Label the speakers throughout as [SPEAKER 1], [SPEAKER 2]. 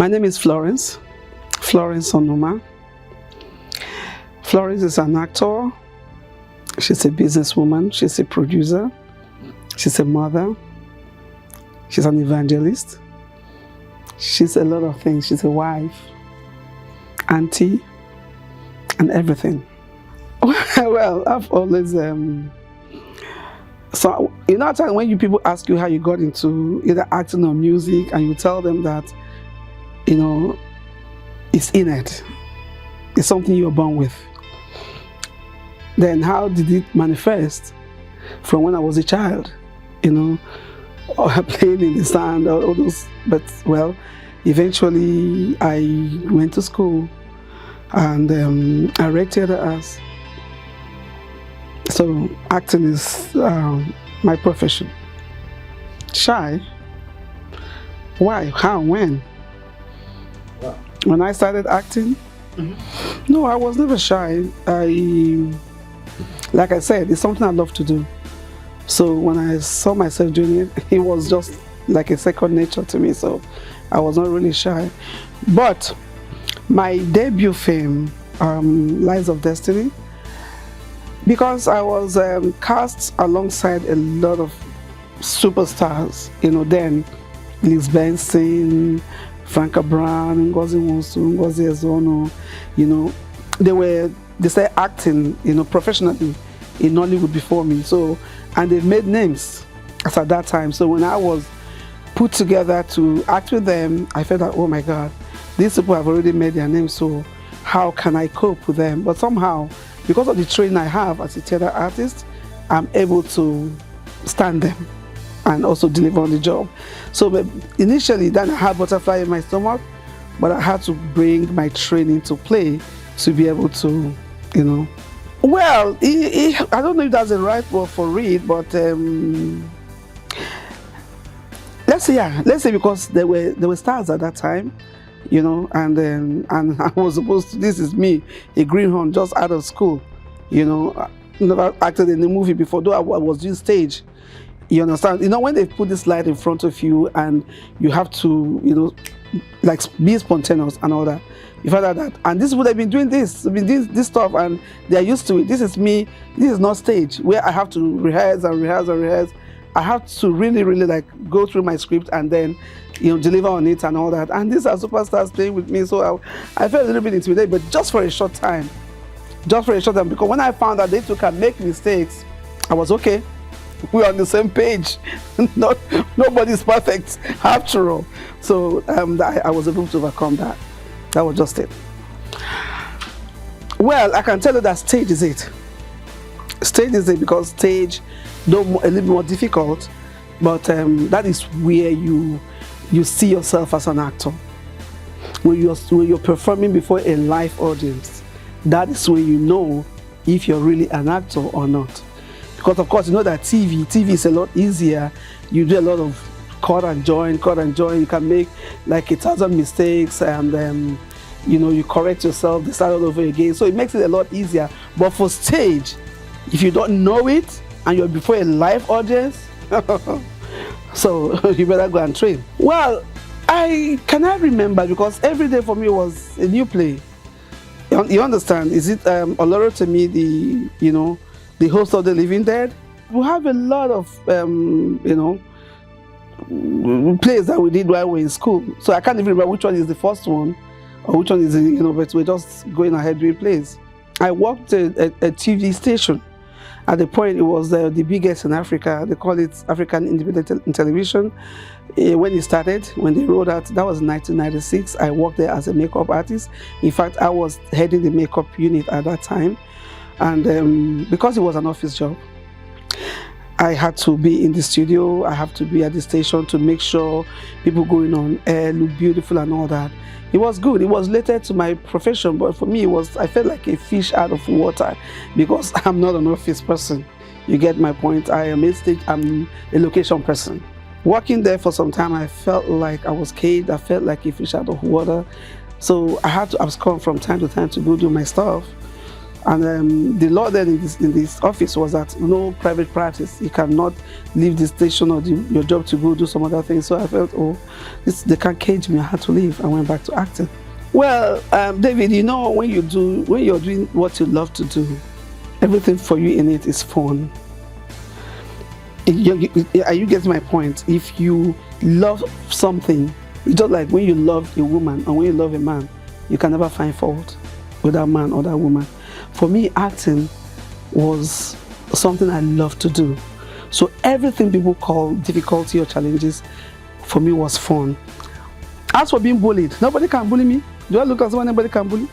[SPEAKER 1] My name is Florence Onuma. Florence is an actor. She's a businesswoman. She's a producer. She's a mother. She's an evangelist. She's a lot of things. She's a wife, auntie, and everything. Well, I've always so you know, when you people ask you how you got into either acting or music, and you tell them that, you know, it's innate, it's something you're born with. Then how did it manifest from when I was a child, you know, or playing in the sand, or all those? But well, eventually I went to school and I read theater arts. So acting is my profession. Shy? Why? How? When?
[SPEAKER 2] Wow.
[SPEAKER 1] When I started acting? No, I was never shy. Like I said, it's something I love to do. So when I saw myself doing it, it was just like a second nature to me. So I was not really shy. But my debut film, Lies of Destiny, because I was cast alongside a lot of superstars, you know, then Liz Benson, Franca Brown, Ngozi Nwosu, Ngozi Ezono, you know, they started acting, you know, professionally in Nollywood before me. So, and they made names as at that time. So when I was put together to act with them, I felt that, oh my God, these people have already made their names, so how can I cope with them? But somehow, because of the training I have as a theater artist, I'm able to stand them and also deliver on the job. So initially, then I had butterfly in my stomach, but I had to bring my training to play to be able to, you know. Well, I don't know if that's the right word for it, but let's say because there were stars at that time, you know, and I was supposed to, this is me, a greenhorn just out of school, you know, never acted in a movie before, though I was doing stage. You understand? You know, when they put this light in front of you and you have to, you know, like be spontaneous and all that, you find out that, and these people have been doing this, this stuff, and they're used to it. This is me. This is not stage where I have to rehearse and rehearse and rehearse. I have to really like go through my script and then, you know, deliver on it and all that. And these are superstars playing with me, so I felt a little bit intimidated, but just for a short time. Just for a short time, because when I found that they too can make mistakes, I was okay. We're on the same page. Nobody's perfect after all. So I was able to overcome that. That was just it. Well, I can tell you that stage is it. Stage is it, because stage, though a little more difficult, but that is where you see yourself as an actor. When you're performing before a live audience, that is when you know if you're really an actor or not. Because of course, you know that TV is a lot easier. You do a lot of cut and join. You can make like 1,000 mistakes, and you know, you correct yourself, they start all over again. So it makes it a lot easier. But for stage, if you don't know it and you're before a live audience, so you better go and train. Well, I cannot remember, because every day for me was a new play. You understand? Is it Oloro to me, the host of The Living Dead? We have a lot of you know, plays that we did while we were in school. So I can't even remember which one is the first one or which one is the, you know, but we're just going ahead doing plays. I worked at a TV station. At the point, it was the biggest in Africa. They call it African Independent Television. When it started, when they rolled out, that was 1996. I worked there as a makeup artist. In fact, I was heading the makeup unit at that time. And because it was an office job, I had to be in the studio. I have to be at the station to make sure people going on air look beautiful and all that. It was good. It was related to my profession, but for me, I felt like a fish out of water, because I'm not an office person. You get my point. I'm a location person. Working there for some time, I felt like I was caged. I felt like a fish out of water. So I had to abscond from time to time to go do my stuff. And the law then in this office was that no private practice. You cannot leave the station or your job to go do some other things. So I felt, oh, they can't cage me. I had to leave. I went back to acting. Well, David, you know, when you're doing what you love to do, everything for you in it is fun. Are you getting my point? If you love something, it's just like when you love a woman and when you love a man, you can never find fault with that man or that woman. For me, acting was something I love to do. So everything people call difficulty or challenges, for me was fun. As for being bullied, nobody can bully me. Do I look as someone anybody can bully?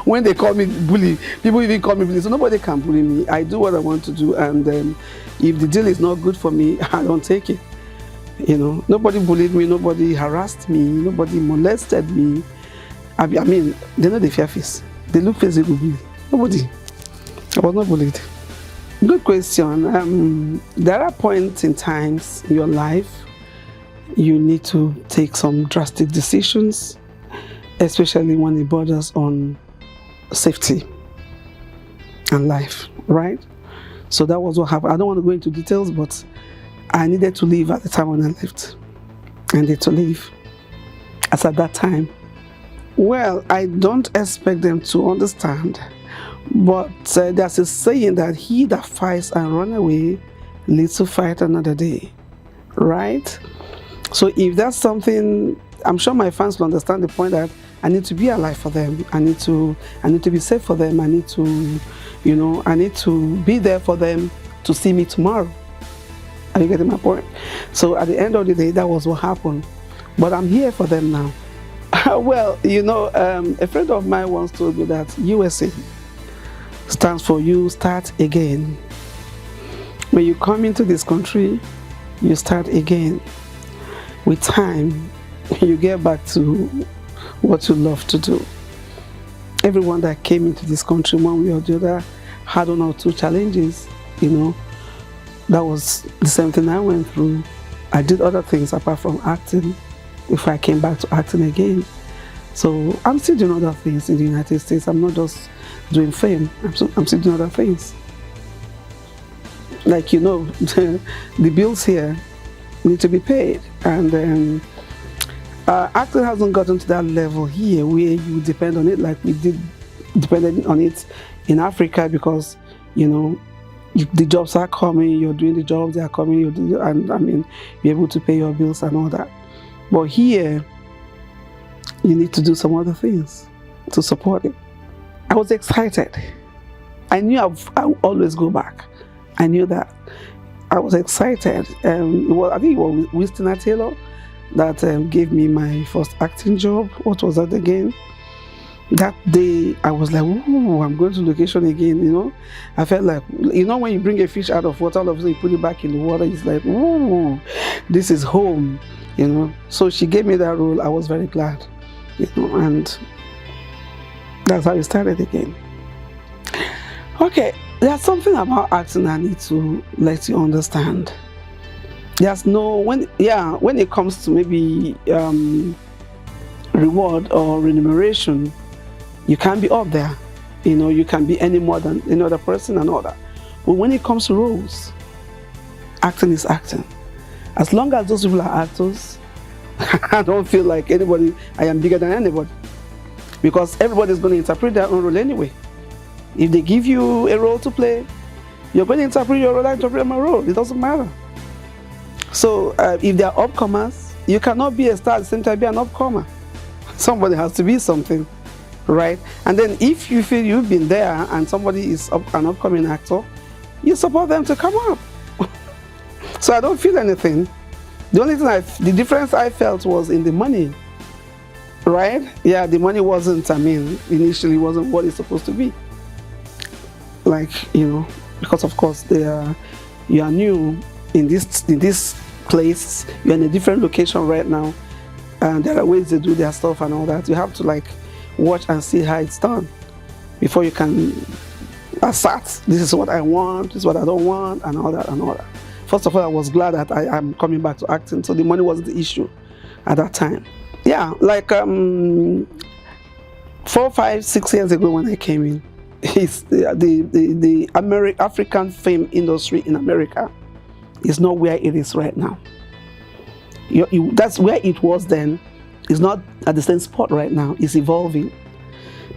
[SPEAKER 1] When they call me bully, people even call me bully. So nobody can bully me. I do what I want to do, and if the deal is not good for me, I don't take it. You know, nobody bullied me, nobody harassed me, nobody molested me. I mean, they know the fear face. They look face, they go bully. Nobody. I was not bullied. Good question. There are points in times in your life you need to take some drastic decisions, especially when it borders on safety and life, right? So that was what happened. I don't want to go into details, but I needed to leave at the time when I left. I needed to leave. As at that time, well, I don't expect them to understand, but there's a saying that he that fights and run away lives to fight another day, right? So if that's something, I'm sure my fans will understand the point that I need to be alive for them. I need to be safe for them. I need to, you know, I need to be there for them to see me tomorrow. Are you getting my point? So at the end of the day, that was what happened. But I'm here for them now. Well, you know, a friend of mine once told me that USA stands for you start again. When you come into this country, you start again. With time, you get back to what you love to do. Everyone that came into this country, one way or the other, had one or two challenges, you know. That was the same thing I went through. I did other things apart from acting before I came back to acting again. So I'm still doing other things in the United States. I'm not just doing fame. I'm still doing other things. Like, you know, the bills here need to be paid, and acting hasn't gotten to that level here where you depend on it like we did depended on it in Africa, because, you know, the jobs are coming, you're doing the jobs, they are coming, and I mean, you're able to pay your bills and all that. But here, you need to do some other things to support it. I was excited. I knew I would always go back. I knew that. I was excited. I think it was Winston Taylor that gave me my first acting job. What was that again? That day, I was like, ooh, I'm going to location again, you know. I felt like, you know, when you bring a fish out of water, all of a sudden you put it back in the water, it's like, ooh, this is home, you know. So she gave me that role. I was very glad, you know, and that's how it started again. Okay, there's something about acting I need to let you understand. There's no, when it comes to maybe reward or remuneration, you can't be up there. You know, you can be any more than any other person and all that. But when it comes to roles, acting is acting. As long as those people are actors, I don't feel like I am bigger than anybody. Because everybody's going to interpret their own role anyway. If they give you a role to play, you're going to interpret your role, I interpret my role. It doesn't matter. So if they are upcomers, you cannot be a star at the same time be an upcomer. Somebody has to be something, right? And then if you feel you've been there and somebody is an upcoming actor, you support them to come up. So I don't feel anything. The only thing the difference I felt was in the money, right? Yeah, the money wasn't, initially wasn't what it's supposed to be. Like, you know, because of course you are new in this place, you're in a different location right now, and there are ways they do their stuff and all that. You have to like watch and see how it's done before you can assert, this is what I want, this is what I don't want, and all that and all that. First of all, I was glad that I'm coming back to acting, so the money wasn't the issue at that time. Yeah, like 4, 5, 6 years ago when I came in, it's African film industry in America is not where it is right now. That's where it was then. It's not at the same spot right now. It's evolving.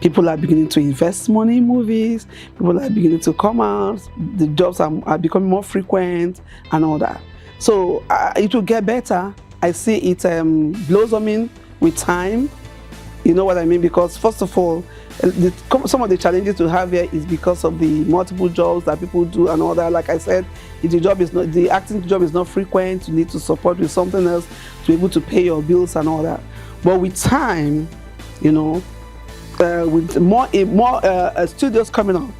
[SPEAKER 1] People are beginning to invest money in movies. People are beginning to come out. The jobs are becoming more frequent and all that. So it will get better. I see it blossoming with time. You know what I mean? Because first of all, some of the challenges we have here is because of the multiple jobs that people do and all that. Like I said, if the acting job is not frequent, you need to support with something else to be able to pay your bills and all that. But with time, you know, with more studios coming up,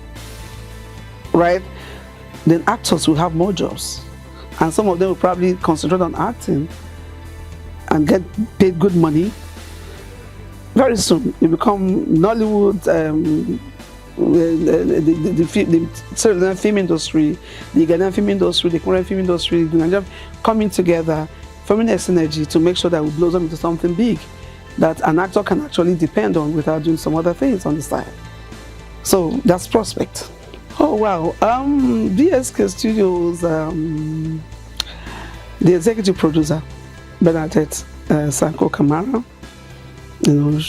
[SPEAKER 1] right? Then actors will have more jobs, and some of them will probably concentrate on acting and get paid good money. Very soon, you become Nollywood, the film industry, the Ghanaian film industry, the Korean film industry, the Nigerian coming together, forming a synergy to make sure that we blossom into something big that an actor can actually depend on without doing some other things on the side. So that's prospect. Oh wow, BSK Studios, the executive producer, Bernadette Sanko Kamara, you know,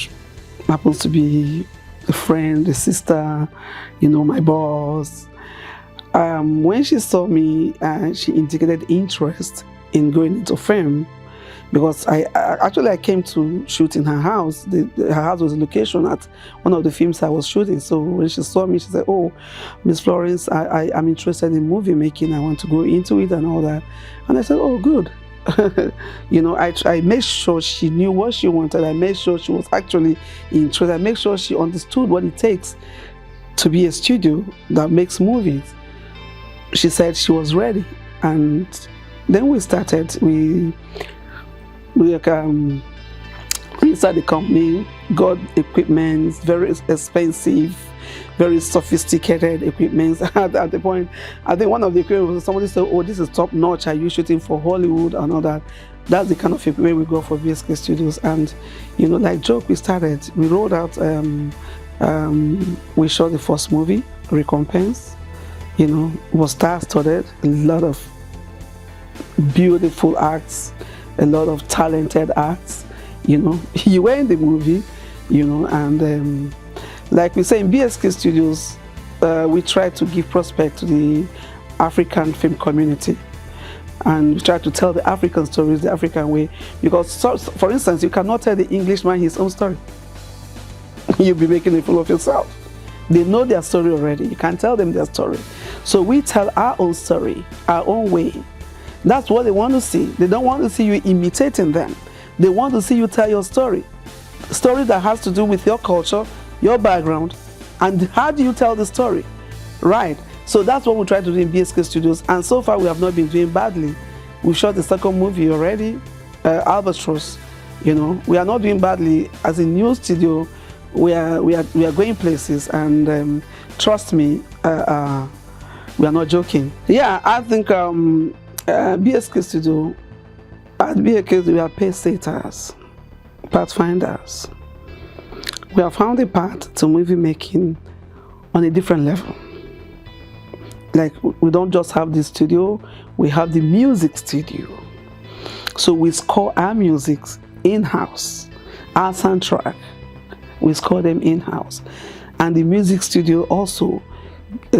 [SPEAKER 1] happens to be a friend, a sister, you know, my boss. When she saw me, she indicated interest in going into film, because I came to shoot in her house. Her house was a location at one of the films I was shooting. So when she saw me, she said, "Oh, Miss Florence, I'm interested in movie making. I want to go into it and all that." And I said, "Oh, good." You know, I made sure she knew what she wanted. I made sure she was actually interested. I made sure she understood what it takes to be a studio that makes movies. She said she was ready, and then we started. We started the company, got equipment, very expensive, very sophisticated equipment. At the point, I think one of the equipment was somebody said, "Oh, this is top notch. Are you shooting for Hollywood and all that?" That's the kind of equipment we got for BSK Studios. And you know, like joke, we rolled out. We shot the first movie, Recompense. You know, it was star-studded. A lot of beautiful acts, a lot of talented acts. You know, you were in the movie. You know, and like we say in BSK Studios, we try to give prospect to the African film community, and we try to tell the African stories the African way. Because, for instance, you cannot tell the Englishman his own story. You'll be making a fool of yourself. They know their story already. You can't tell them their story. So we tell our own story, our own way. That's what they want to see. They don't want to see you imitating them. They want to see you tell your story. Story that has to do with your culture, your background, and how do you tell the story, right? So that's what we try to do in BSK Studios, and so far we have not been doing badly. We shot the second movie already, Albatross. You know, we are not doing badly. As a new studio, we are going places, and trust me, we are not joking. Yeah, I think BSK Studio, at BSK we are pacesetters, pathfinders. We have found a path to movie making on a different level. Like, we don't just have the studio, we have the music studio. So we score our music in-house, our soundtrack, we score them in-house. And the music studio also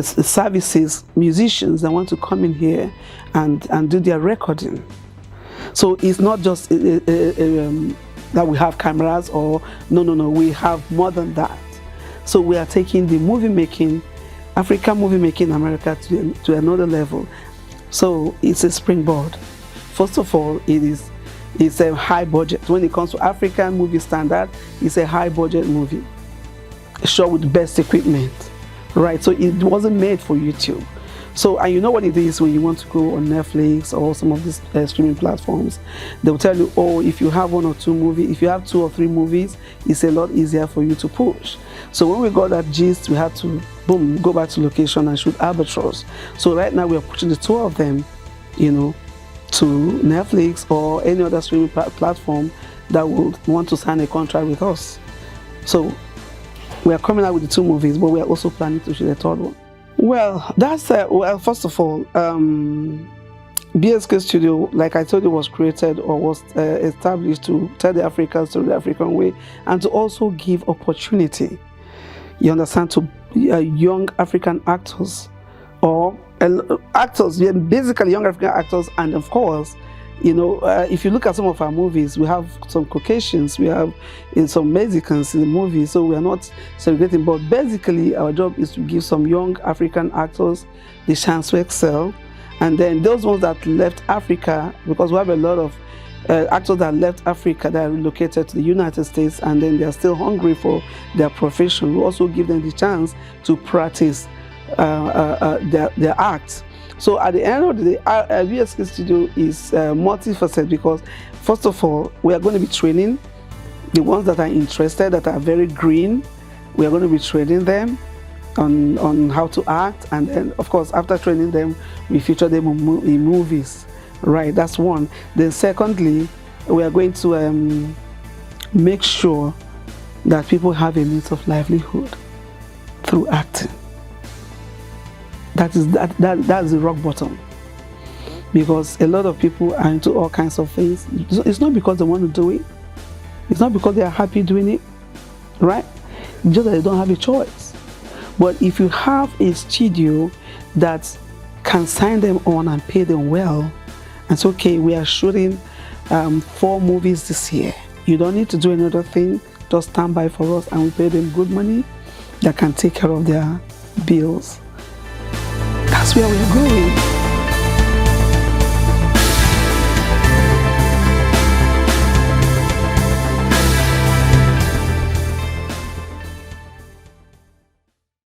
[SPEAKER 1] services musicians that want to come in here and do their recording. So it's not just that we have cameras, or no, we have more than that. So we are taking the movie making, African movie making in America to another level. So it's a springboard. First of all, it's a high budget. When it comes to African movie standard, it's a high budget movie, shot with best equipment, right? So it wasn't made for YouTube. So, and you know what it is when you want to go on Netflix or some of these streaming platforms, they'll tell you, oh, if you have 1 or 2 movies, if you have 2 or 3 movies, it's a lot easier for you to push. So when we got that gist, we had to, boom, go back to location and shoot Albatross. So right now we are pushing the 2 of them, you know, to Netflix or any other streaming platform that would want to sign a contract with us. So We are coming out with the 2 movies, but we are also planning to shoot a 3rd one. Well, that's well. First of all, BSK Studio, like I told you, was created or was established to tell the African story the African way, and to also give opportunity, you understand, to young African actors, or actors, basically young African actors. And of course, you know, if you look at some of our movies, we have some Caucasians, we have some Mexicans in the movie, so we are not segregating, but basically our job is to give some young African actors the chance to excel. And then those ones that left Africa, because we have a lot of actors that left Africa that are relocated to the United States, and then they are still hungry for their profession, we also give them the chance to practice their act. So at the end of the day, BSK Studio is multifaceted, because first of all, we are going to be training the ones that are interested, that are very green. We are going to be training them on how to act, and then of course after training them, we feature them in movies. Right, that's one. Then secondly, we are going to make sure that people have a means of livelihood through acting. That's the rock bottom, because a lot of people are into all kinds of things. It's not because they want to do it, it's not because they are happy doing it, right? It's just that they don't have a choice. But if you have a studio that can sign them on and pay them well, and say, okay, we are shooting 4 movies this year, you don't need to do another thing, just stand by for us, and we pay them good money that can take care of their bills. That's where we are going.